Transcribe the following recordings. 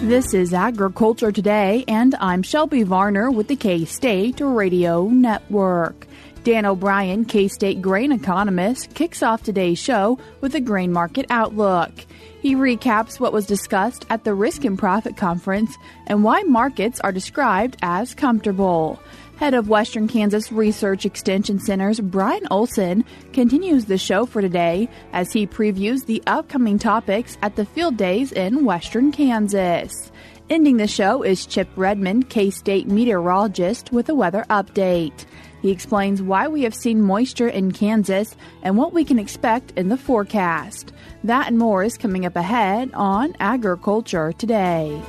This is Agriculture Today, and I'm Shelby Varner with the K-State Radio Network. Dan O'Brien, K-State grain economist, kicks off today's show with a grain market outlook. He recaps what was discussed at the Risk and Profit Conference and why markets are described as comfortable. Head of Western Kansas Research Extension Center's Brian Olson continues the show for today as he previews the upcoming topics at the field days in Western Kansas. Ending the show is Chip Redmond, K-State meteorologist, with a weather update. He explains why we have seen moisture in Kansas and what we can expect in the forecast. That and more is coming up ahead on Agriculture Today.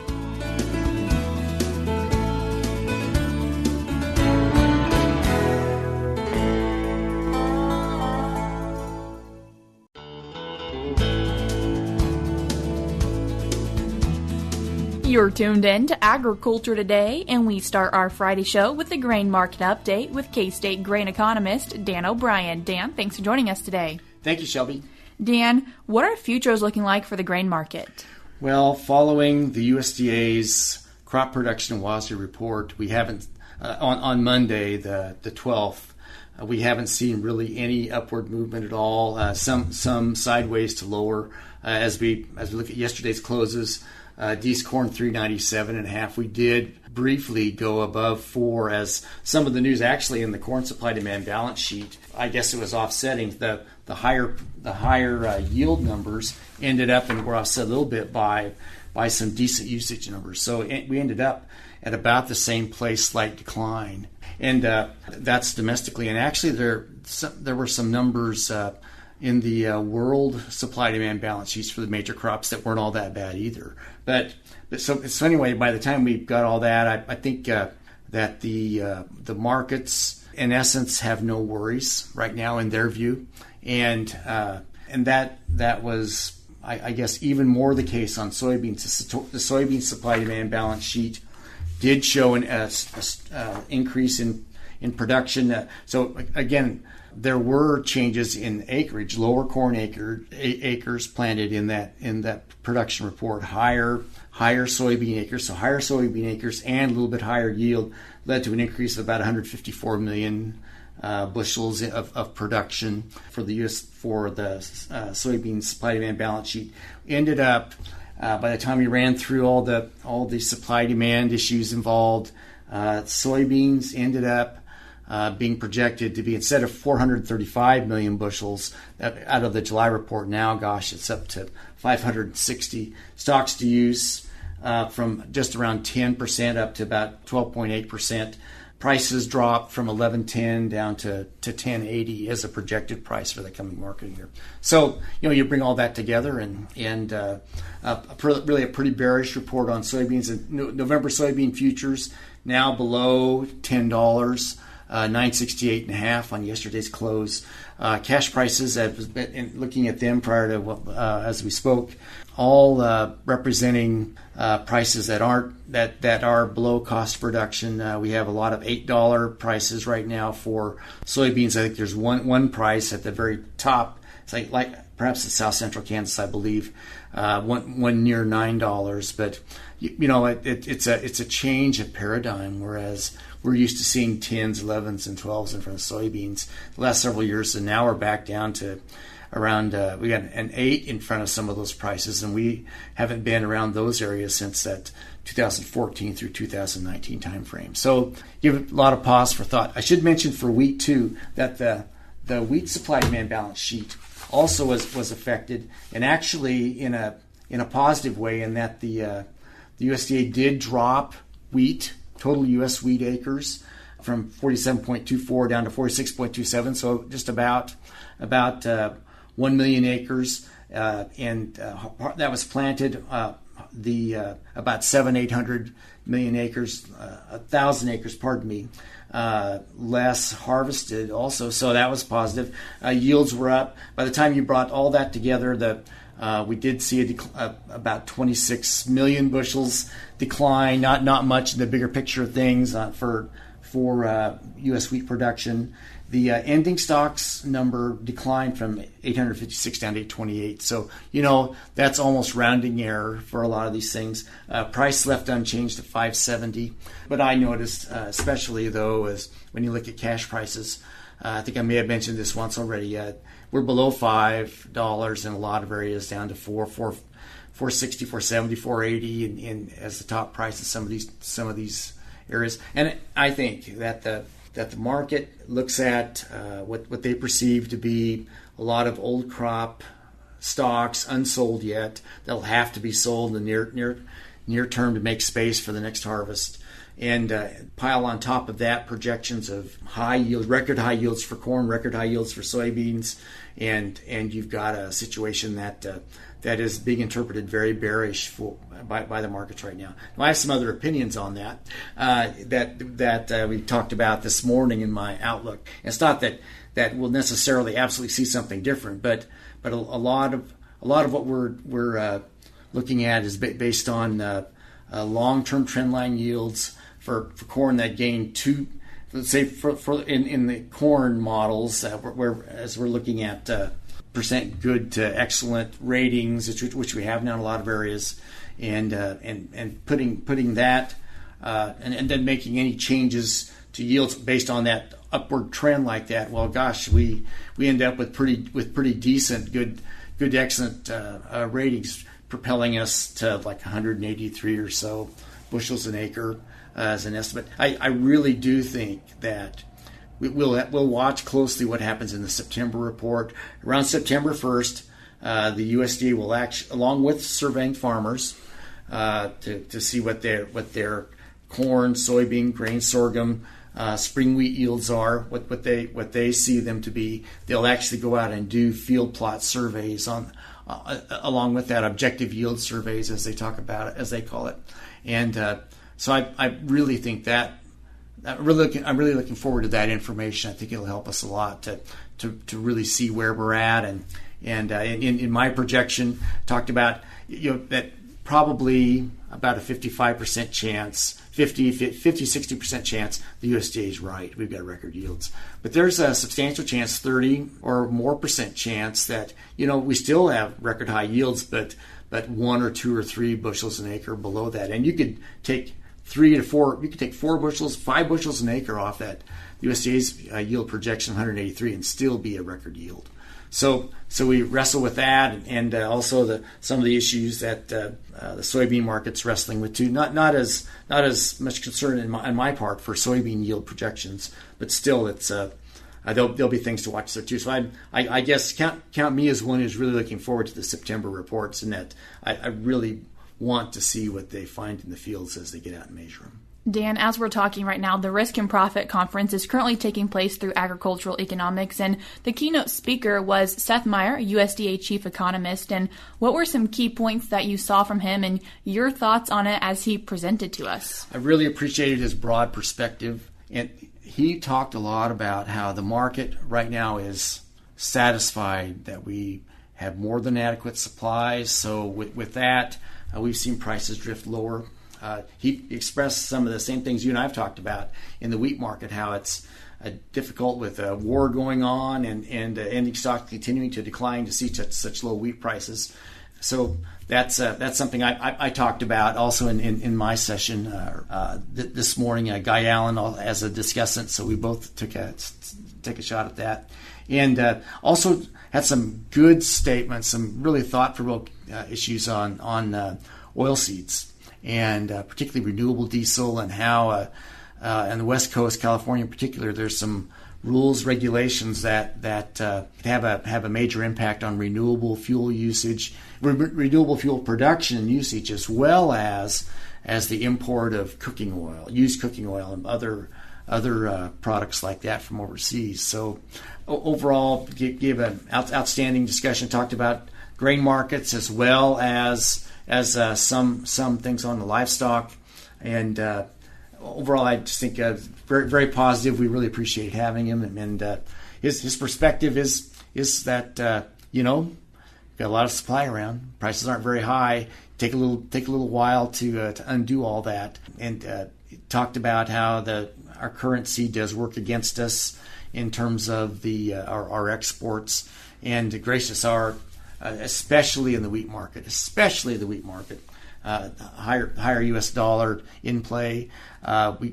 You're tuned in to Agriculture Today, and we start our Friday show with the grain market update with K-State grain economist Dan O'Brien. Dan, thanks for joining us today. Thank you, Shelby. Dan, what are futures looking like for the grain market? Well, following the USDA's crop production and WASDE report, we haven't on Monday, the 12th. We haven't seen really any upward movement at all. Some sideways to lower as we look at yesterday's closes. D's corn 397.5. We did briefly go above 4 as some of the news actually in the corn supply demand balance sheet. I guess it was offsetting the higher yield numbers ended up and were offset a little bit by some decent usage numbers. So we ended up at about the same place, slight decline, and that's domestically. And actually there were some numbers in the world supply demand balance sheets for the major crops that weren't all that bad either. But so anyway, by the time we got all that, I think that the markets in essence have no worries right now in their view, and that was I guess even more the case on soybeans. The soybean supply demand balance sheet did show an increase in production. So again, there were changes in acreage, lower corn acres planted in that production report, higher soybean acres. So higher soybean acres and a little bit higher yield led to an increase of about 154 million bushels of production for the soybean supply demand balance sheet. Ended up by the time we ran through all the supply demand issues involved, soybeans ended up being projected to be, instead of 435 million bushels out of the July report, now, it's up to 560. Stocks to use from just around 10% up to about 12.8%. Prices dropped from 11.10 down to 10.80 as a projected price for the coming market year. So you bring all that together and really a pretty bearish report on soybeans. And November soybean futures now below $10. 968.5 on yesterday's close. Cash prices, looking at them prior to as we spoke, all representing prices that are below cost production. We have a lot of $8 prices right now for soybeans. I think there's one price at the very top. It's like perhaps in South Central Kansas, I believe, one near $9. But it's a change of paradigm, whereas we're used to seeing 10s, 11s, and 12s in front of soybeans the last several years, and now we're back down to around, we got an 8 in front of some of those prices, and we haven't been around those areas since that 2014 through 2019 timeframe. So give a lot of pause for thought. I should mention for wheat too that the wheat supply demand balance sheet also was affected, and actually in a positive way, in that the USDA did drop wheat. Total U.S. wheat acres from 47.24 down to 46.27, so just about 1 million acres, and that was planted. About 800 million acres, 1,000 acres, less harvested also, so that was positive. Yields were up. By the time you brought all that together, we did see about 26 million bushels decline. Not much in the bigger picture of things for U.S. wheat production. The ending stocks number declined from 856 down to 828. So, that's almost rounding error for a lot of these things. Price left unchanged at 570. But I noticed, especially though, is when you look at cash prices, I think I may have mentioned this once already. We're below $5 in a lot of areas, down to 460, 470, 480, and as the top price in some of these areas. And I think that the market looks at what they perceive to be a lot of old crop stocks unsold yet that'll have to be sold in the near term to make space for the next harvest. And pile on top of that projections of high yield, record high yields for corn, record high yields for soybeans, and you've got a situation that is being interpreted very bearish by the markets right now. Now, I have some other opinions on that we talked about this morning in my outlook. It's not that we'll necessarily absolutely see something different, but a lot of what we're looking at is based on long-term trendline yields for corn that gained let's say in the corn models as we're looking at percent good to excellent ratings, which we have now in a lot of areas, and putting that and then making any changes to yields based on that upward trend like that. Well, gosh, we end up with pretty decent, good excellent ratings, propelling us to like 183 or so bushels an acre as an estimate. I really do think that we'll watch closely what happens in the September report. Around September 1st, the USDA will along with surveying farmers to see what their corn, soybean, grain, sorghum, spring wheat yields are, what they see them to be. They'll actually go out and do field plot surveys on along with that, objective yield surveys, as they talk about it, as they call it. And so I really think that I'm really looking forward to that information. I think it'll help us a lot to really see where we're at. And in my projection, talked about that probably about a 55% chance, 60% chance the USDA is right. We've got record yields. But there's a substantial chance, 30 or more percent chance that, we still have record high yields, but 1 or 2 or 3 bushels an acre below that. And you could take 3 to 4, you could take 4 bushels, 5 bushels an acre off that USDA's yield projection, 183, and still be a record yield. So we wrestle with that, and also some of the issues that the soybean market's wrestling with too. Not as much concern in my part for soybean yield projections, but still it's there'll be things to watch there too. So I guess count me as one who's really looking forward to the September reports, and that I really want to see what they find in the fields as they get out and measure them. Dan, as we're talking right now, the Risk and Profit Conference is currently taking place through Agricultural Economics, and the keynote speaker was Seth Meyer, USDA Chief Economist. And what were some key points that you saw from him and your thoughts on it as he presented to us? I really appreciated his broad perspective, and he talked a lot about how the market right now is satisfied that we have more than adequate supplies. So with that, we've seen prices drift lower. He expressed some of the same things you and I have talked about in the wheat market, how it's difficult with a war going on and ending stock continuing to decline to see such low wheat prices. So that's something I talked about also in my session this morning. Guy Allen as a discussant, so we both took a shot at that, and also had some good statements, some really thought-provoking issues on oilseeds. And particularly renewable diesel, and how on the West Coast, California in particular, there's some rules, regulations that have a major impact on renewable fuel usage, renewable fuel production and usage, as well as the import of cooking oil, used cooking oil, and other products like that from overseas. So overall, gave an outstanding discussion. Talked about grain markets as well as some things on the livestock, and overall I just think very, very positive. We really appreciate having him, and his perspective is that got a lot of supply around, prices aren't very high, take a little while to undo all that, and talked about how our currency does work against us in terms of our exports, and gracious are especially in the wheat market, higher U.S. dollar in play.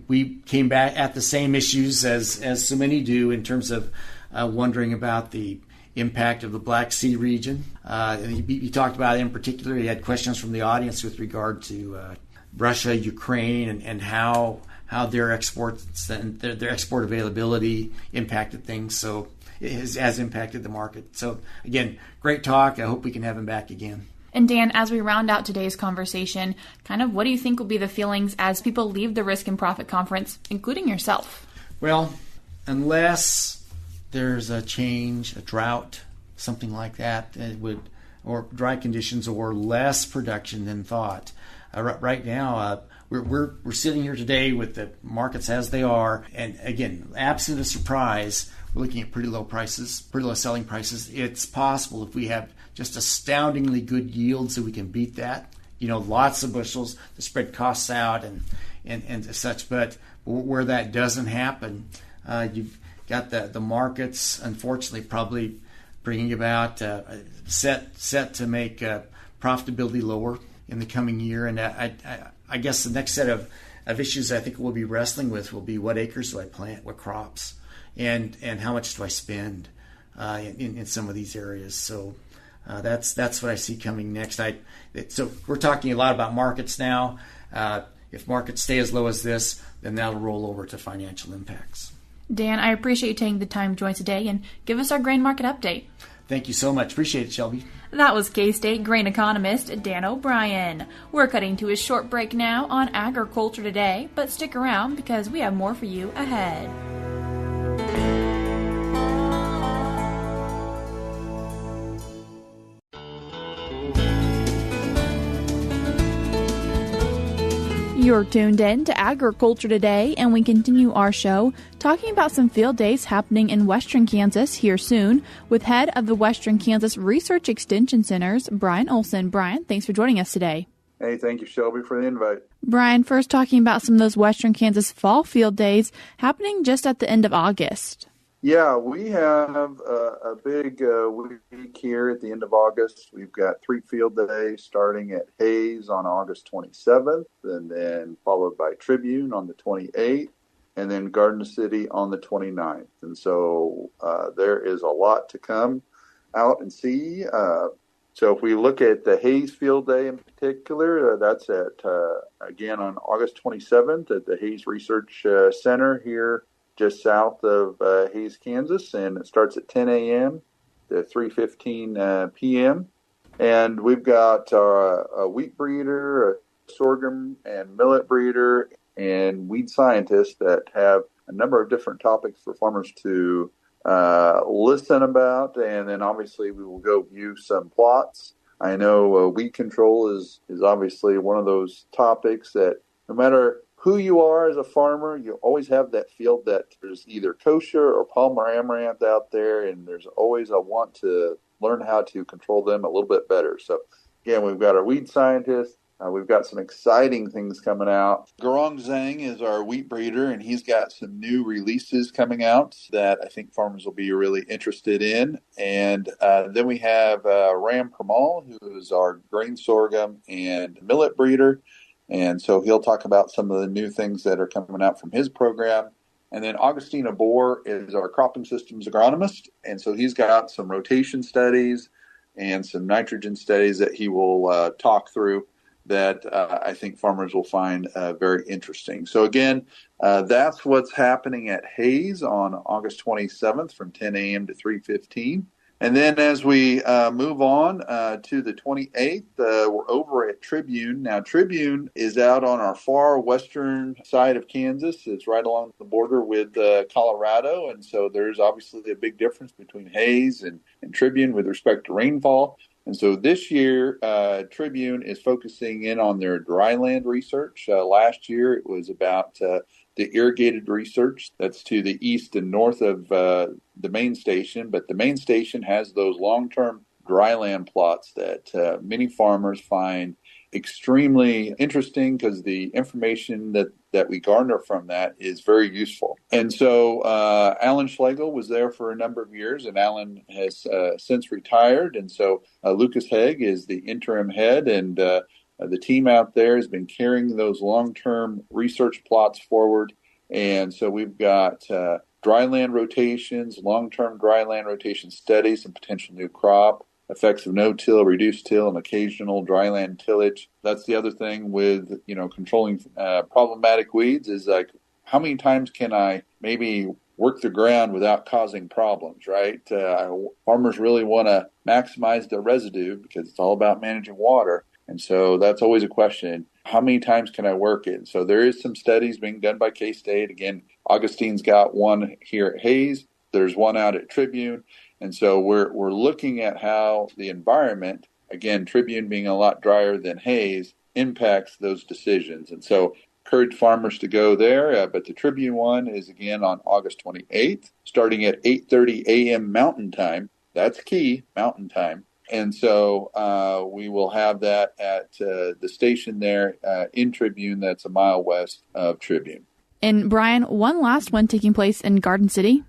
We came back at the same issues as so many do in terms of wondering about the impact of the Black Sea region. He talked about it in particular. He had questions from the audience with regard to Russia, Ukraine, and how their exports and their export availability impacted things. So it has impacted the market. So again, great talk. I hope we can have him back again. And Dan, as we round out today's conversation, kind of what do you think will be the feelings as people leave the Risk and Profit Conference, including yourself? Well, unless there's a change, a drought, something like that, or dry conditions, or less production than thought. Right now, we're sitting here today with the markets as they are, and again, absent a surprise, we're looking at pretty low selling prices. It's possible if we have just astoundingly good yields that we can beat that. Lots of bushels to spread costs out and such. But where that doesn't happen, you've got the markets, unfortunately, probably bringing about set to make profitability lower in the coming year. And I guess the next set of issues I think we'll be wrestling with will be what acres do I plant, what crops, and how much do I spend in some of these areas. So that's what I see coming next. So we're talking a lot about markets now. If markets stay as low as this, then that'll roll over to financial impacts. Dan, I appreciate you taking the time to join us today and give us our grain market update. Thank you so much. Appreciate it, Shelby. That was K-State grain economist Dan O'Brien. We're cutting to a short break now on Agriculture Today, but stick around because we have more for you ahead. You're tuned in to Agriculture Today, and we continue our show talking about some field days happening in Western Kansas here soon with head of the Western Kansas Research Extension Centers, Brian Olson. Brian, thanks for joining us today. Hey, thank you, Shelby, for the invite. Brian, first talking about some of those Western Kansas fall field days happening just at the end of August. Yeah, we have a big week here at the end of August. We've got 3 field days starting at Hayes on August 27th, and then followed by Tribune on the 28th, and then Garden City on the 29th. And so there is a lot to come out and see. So if we look at the Hayes field day in particular, that's at, again, on August 27th at the Hayes Research Center here just south of Hayes, Kansas, and it starts at 10 a.m. to 3:15 p.m. And we've got a wheat breeder, a sorghum and millet breeder, and weed scientists that have a number of different topics for farmers to listen about. And then obviously we will go view some plots. I know weed control is obviously one of those topics that no matter who you are as a farmer, you always have that field that there's either kosher or Palmer amaranth out there, and there's always a want to learn how to control them a little bit better. So, again, we've got our weed scientist. We've got some exciting things coming out. Garong Zhang is our wheat breeder, and he's got some new releases coming out that I think farmers will be really interested in. And then we have Ram Pramal, who is our grain sorghum and millet breeder. And so he'll talk about some of the new things that are coming out from his program. And then Augustine Abor is our cropping systems agronomist. And so he's got some rotation studies and some nitrogen studies that he will talk through that I think farmers will find very interesting. So again, that's what's happening at Hayes on August 27th from 10 a.m. to 3:15. And then as we move on to the 28th, we're over at Tribune. Now, Tribune is out on our far western side of Kansas. It's right along the border with Colorado. And so there's obviously a big difference between Hayes and Tribune with respect to rainfall. And so this year, Tribune is focusing in on their dryland research. Last year, it was about the irrigated research that's to the east and north of the main station. But the main station has those long-term dryland plots that many farmers find extremely interesting because the information that we garner from that is very useful. And so Alan Schlegel was there for a number of years, and Alan has since retired. And so Lucas Haig is the interim head, and the team out there has been carrying those long-term research plots forward. And so we've got dryland rotations, long-term dryland rotation studies and potential new crop, effects of no-till, reduced till, and occasional dryland tillage. That's the other thing with, controlling problematic weeds is like, how many times can I maybe work the ground without causing problems, right? Farmers really want to maximize their residue because it's all about managing water. And so that's always a question. How many times can I work it? So there is some studies being done by K-State. Again, Augustine's got one here at Hayes. There's one out at Tribune. And so we're looking at how the environment, again, Tribune being a lot drier than Hayes, impacts those decisions. And so encourage farmers to go there. But the Tribune one is, again, on August 28th, starting at 8:30 a.m. Mountain Time. That's key, Mountain Time. And so we will have that at the station there in Tribune that's a mile west of Tribune. And Brian, one last one taking place in Garden City.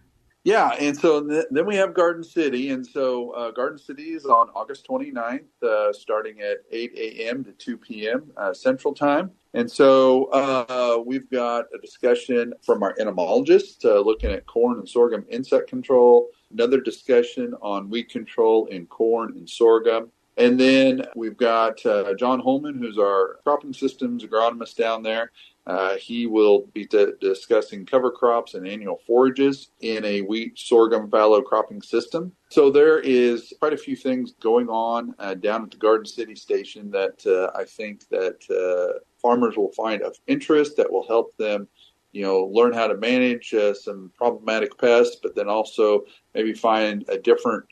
Yeah, and so then we have Garden City. And so Garden City is on August 29th, starting at 8 a.m. to 2 p.m. Central Time. And so we've got a discussion from our entomologist looking at corn and sorghum insect control, another discussion on weed control in corn and sorghum. And then we've got John Holman, who's our cropping systems agronomist down there. He will be discussing cover crops and annual forages in a wheat, sorghum, fallow cropping system. So there is quite a few things going on down at the Garden City station that I think that farmers will find of interest, that will help them, learn how to manage some problematic pests, but then also maybe find a different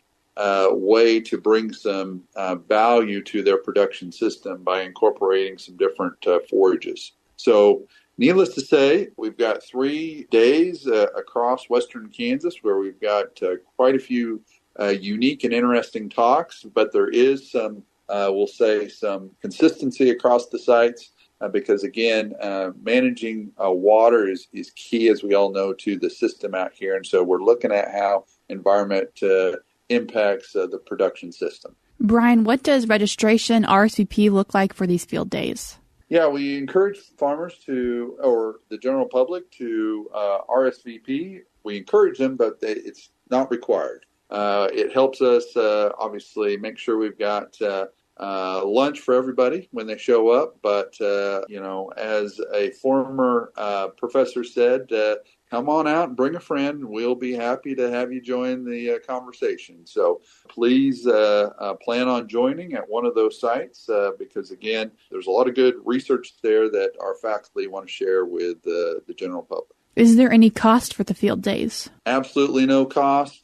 way to bring some value to their production system by incorporating some different forages. So needless to say, we've got 3 days across western Kansas where we've got quite a few unique and interesting talks, but there is some, we'll say, some consistency across the sites because, again, managing water is key, as we all know, to the system out here. And so we're looking at how environment impacts the production system. Brian, what does registration RSVP look like for these field days? Yeah, we encourage farmers or the general public to RSVP. We encourage them, but it's not required. It helps us, obviously, make sure we've got lunch for everybody when they show up. But, as a former professor said, come on out and bring a friend. We'll be happy to have you join the conversation. So please plan on joining at one of those sites because, again, there's a lot of good research there that our faculty want to share with the general public. Is there any cost for the field days? Absolutely no cost.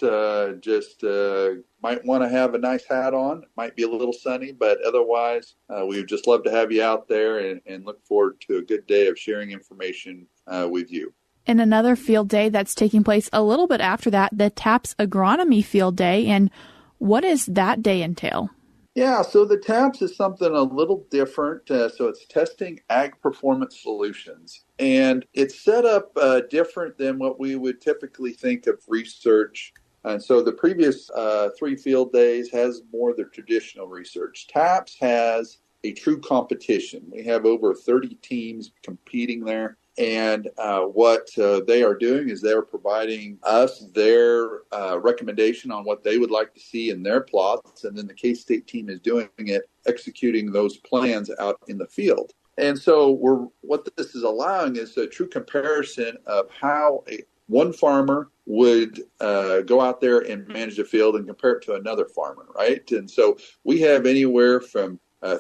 Just might want to have a nice hat on. It might be a little sunny, but otherwise, we would just love to have you out there and look forward to a good day of sharing information with you. And another field day that's taking place a little bit after that, the TAPS Agronomy Field Day. And what does that day entail? Yeah, so the TAPS is something a little different. So it's testing ag performance solutions. And it's set up different than what we would typically think of research. And so the previous 3 field days has more of the traditional research. TAPS has a true competition. We have over 30 teams competing there. And what they are doing is they're providing us their recommendation on what they would like to see in their plots. And then the K-State team is doing it, executing those plans out in the field. And so what this is allowing is a true comparison of how one farmer would go out there and manage a field and compare it to another farmer, right? And so we have anywhere from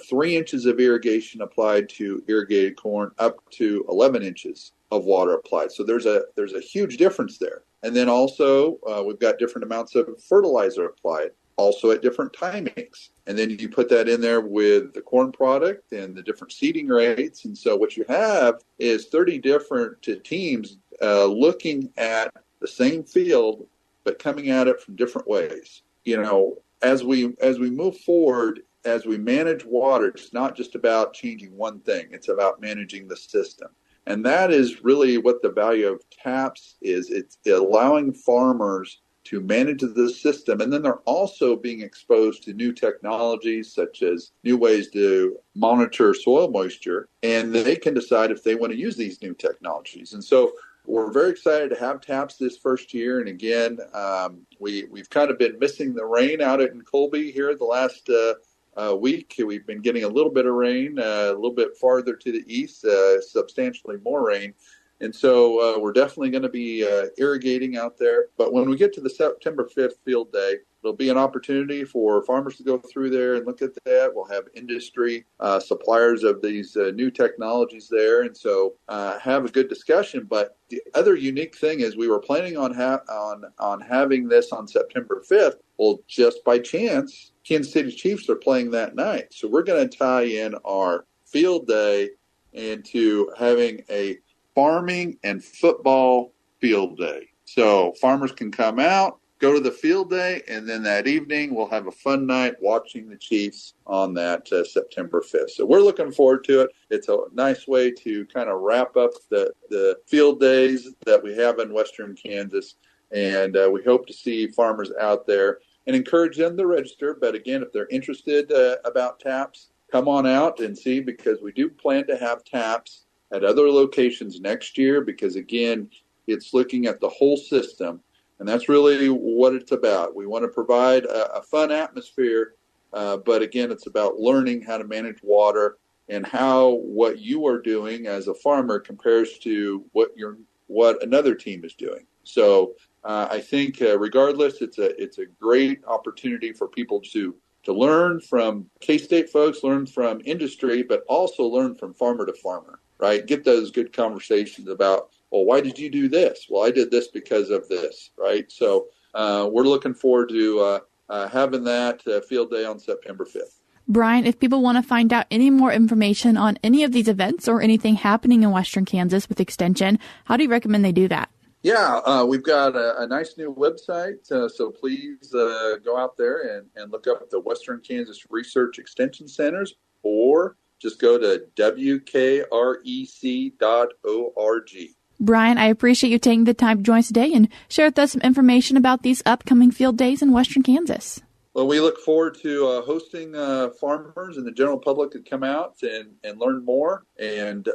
3 inches of irrigation applied to irrigated corn up to 11 inches of water applied. So there's a huge difference there. And then also we've got different amounts of fertilizer applied, also at different timings. And then you put that in there with the corn product and the different seeding rates. And so what you have is 30 different teams looking at the same field, but coming at it from different ways. As we move forward, as we manage water, it's not just about changing one thing. It's about managing the system. And that is really what the value of TAPS is. It's allowing farmers to manage the system. And then they're also being exposed to new technologies, such as new ways to monitor soil moisture. And they can decide if they want to use these new technologies. And so we're very excited to have TAPS this first year. And again, we've kind of been missing the rain out in Colby here the last week. We've been getting a little bit of rain, a little bit farther to the east, substantially more rain. And so we're definitely going to be irrigating out there. But when we get to the September 5th field day, there'll be an opportunity for farmers to go through there and look at that. We'll have industry suppliers of these new technologies there. And so have a good discussion. But the other unique thing is we were planning on having this on September 5th. Well, just by chance, Kansas City Chiefs are playing that night. So we're going to tie in our field day into having a farming and football field day. So farmers can come out, go to the field day, and then that evening we'll have a fun night watching the Chiefs on that September 5th. So we're looking forward to it. It's a nice way to kind of wrap up the field days that we have in Western Kansas. And we hope to see farmers out there and encourage them to register. But again, if they're interested about TAPS, come on out and see, because we do plan to have TAPS at other locations next year, because again, it's looking at the whole system, and that's really what it's about. We want to provide a fun atmosphere, but again, it's about learning how to manage water and how what you are doing as a farmer compares to what another team is doing. So I think regardless, it's a great opportunity for people to learn from K-State folks, learn from industry, but also learn from farmer to farmer. Right? Get those good conversations about, well, why did you do this? Well, I did this because of this, right? So we're looking forward to having that field day on September 5th. Brian, if people want to find out any more information on any of these events or anything happening in Western Kansas with Extension, how do you recommend they do that? Yeah, we've got a nice new website, so please go out there and look up the Western Kansas Research Extension Centers, or just go to wkrec.org. Brian, I appreciate you taking the time to join us today and share with us some information about these upcoming field days in Western Kansas. Well, we look forward to hosting farmers and the general public to come out and learn more, and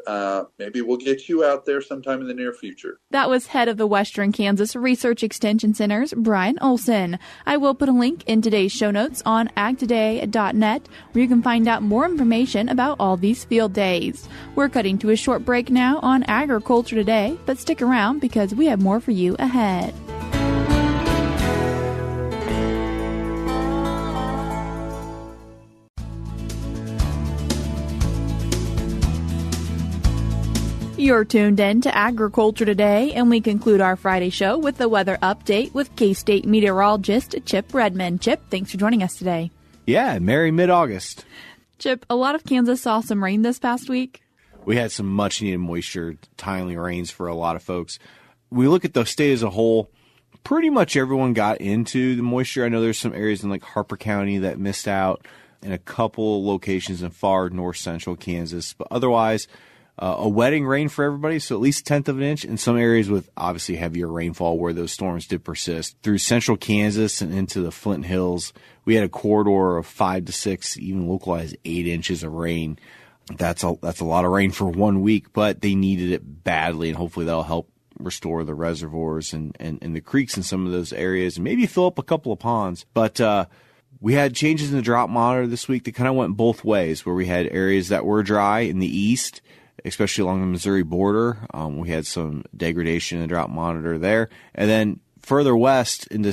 maybe we'll get you out there sometime in the near future. That was head of the Western Kansas Research Extension Centers, Brian Olson. I will put a link in today's show notes on agtoday.net, where you can find out more information about all these field days. We're cutting to a short break now on Agriculture Today, but stick around because we have more for you ahead. You're tuned in to Agriculture Today, and we conclude our Friday show with the weather update with K-State meteorologist Chip Redmond. Chip, thanks for joining us today. Yeah, merry mid-August. Chip, a lot of Kansas saw some rain this past week. We had some much-needed moisture, timely rains for a lot of folks. We look at the state as a whole, pretty much everyone got into the moisture. I know there's some areas in like Harper County that missed out, and a couple locations in far north-central Kansas, but otherwise a wetting rain for everybody, so at least 1/10 of an inch in some areas with obviously heavier rainfall where those storms did persist. Through central Kansas and into the Flint Hills, we had a corridor of 5 to 6, even localized 8 inches of rain. That's a lot of rain for 1 week, but they needed it badly, and hopefully that'll help restore the reservoirs and the creeks in some of those areas, and maybe fill up a couple of ponds. But we had changes in the drought monitor this week that kind of went both ways, where we had areas that were dry in the east, especially along the Missouri border. We had some degradation in the drought monitor there. And then further west into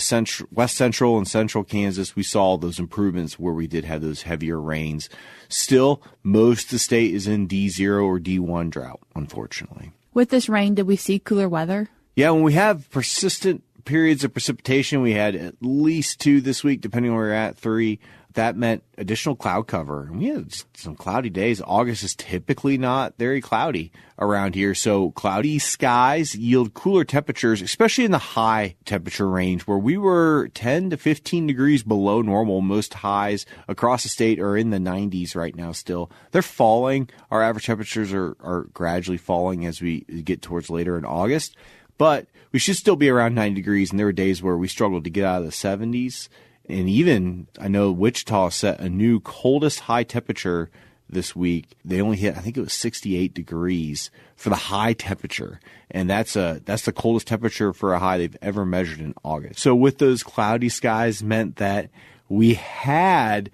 west central and central Kansas, we saw those improvements where we did have those heavier rains. Still, most of the state is in D0 or D1 drought, unfortunately. With this rain, did we see cooler weather? Yeah, when we have persistent periods of precipitation, we had at least 2 this week, depending on where we're at, 3. that meant additional cloud cover. And we had some cloudy days. August is typically not very cloudy around here. So cloudy skies yield cooler temperatures, especially in the high temperature range where we were 10 to 15 degrees below normal. Most highs across the state are in the 90s right now still. They're falling. Our average temperatures are gradually falling as we get towards later in August. But we should still be around 90 degrees, and there were days where we struggled to get out of the 70s. And even, I know Wichita set a new coldest high temperature this week. They only hit, I think it was 68 degrees for the high temperature. And that's the coldest temperature for a high they've ever measured in August. So with those cloudy skies meant that we had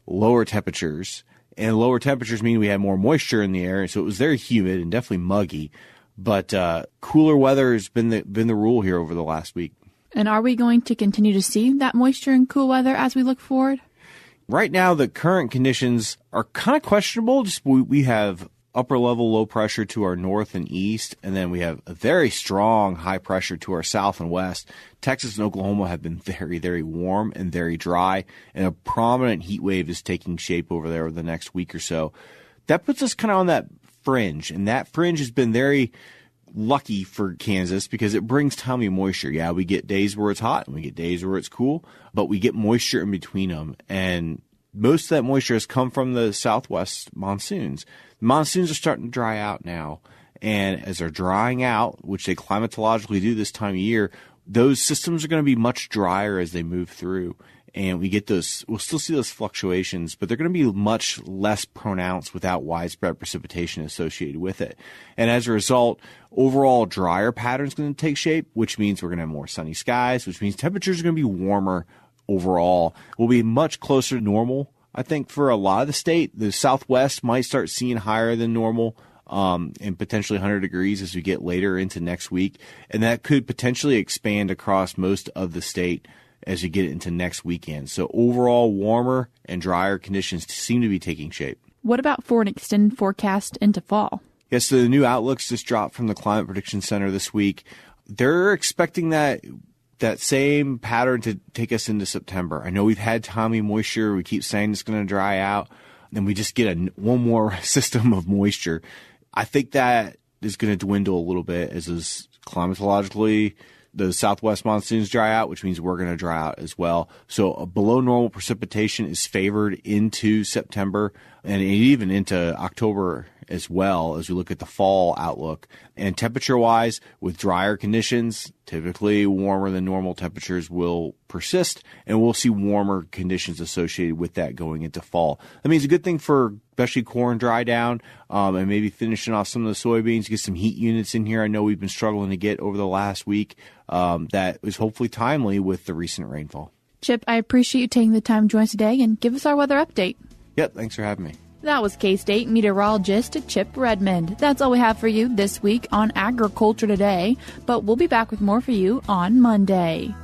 lower temperatures, and lower temperatures mean we had more moisture in the air. So it was very humid and definitely muggy. But cooler weather has been the rule here over the last week. And are we going to continue to see that moisture and cool weather as we look forward? Right now, the current conditions are kind of questionable. Just we have upper level low pressure to our north and east, and then we have a very strong high pressure to our south and west. Texas and Oklahoma have been very, very warm and very dry, and a prominent heat wave is taking shape over there over the next week or so. That puts us kind of on that fringe, and that fringe has been very lucky for Kansas because it brings timely moisture. Yeah, we get days where it's hot and we get days where it's cool, but we get moisture in between them. And most of that moisture has come from the southwest monsoons. The monsoons are starting to dry out now. And as they're drying out, which they climatologically do this time of year, those systems are going to be much drier as they move through. And we'll still see those fluctuations, but they're going to be much less pronounced without widespread precipitation associated with it. And as a result, overall drier patterns going to take shape, which means we're going to have more sunny skies, which means temperatures are going to be warmer overall. We'll be much closer to normal, I think, for a lot of the state. The Southwest might start seeing higher than normal, and potentially 100 degrees as we get later into next week. And that could potentially expand across most of the state as you get into next weekend. So overall, warmer and drier conditions seem to be taking shape. What about for an extended forecast into fall? Yes, so the new outlooks just dropped from the Climate Prediction Center this week. They're expecting that same pattern to take us into September. I know we've had timely moisture. We keep saying it's going to dry out. Then we just get one more system of moisture. I think that is going to dwindle a little bit as those climatologically the southwest monsoons dry out, which means we're going to dry out as well. So below normal precipitation is favored into September and even into October as well as we look at the fall outlook. And temperature-wise, with drier conditions, typically warmer than normal temperatures will persist, and we'll see warmer conditions associated with that going into fall. That means a good thing for especially corn dry down, and maybe finishing off some of the soybeans, get some heat units in here. I know we've been struggling to get over the last week. That is hopefully timely with the recent rainfall. Chip, I appreciate you taking the time to join us today and give us our weather update. Yep, thanks for having me. That was K-State meteorologist Chip Redmond. That's all we have for you this week on Agriculture Today, but we'll be back with more for you on Monday.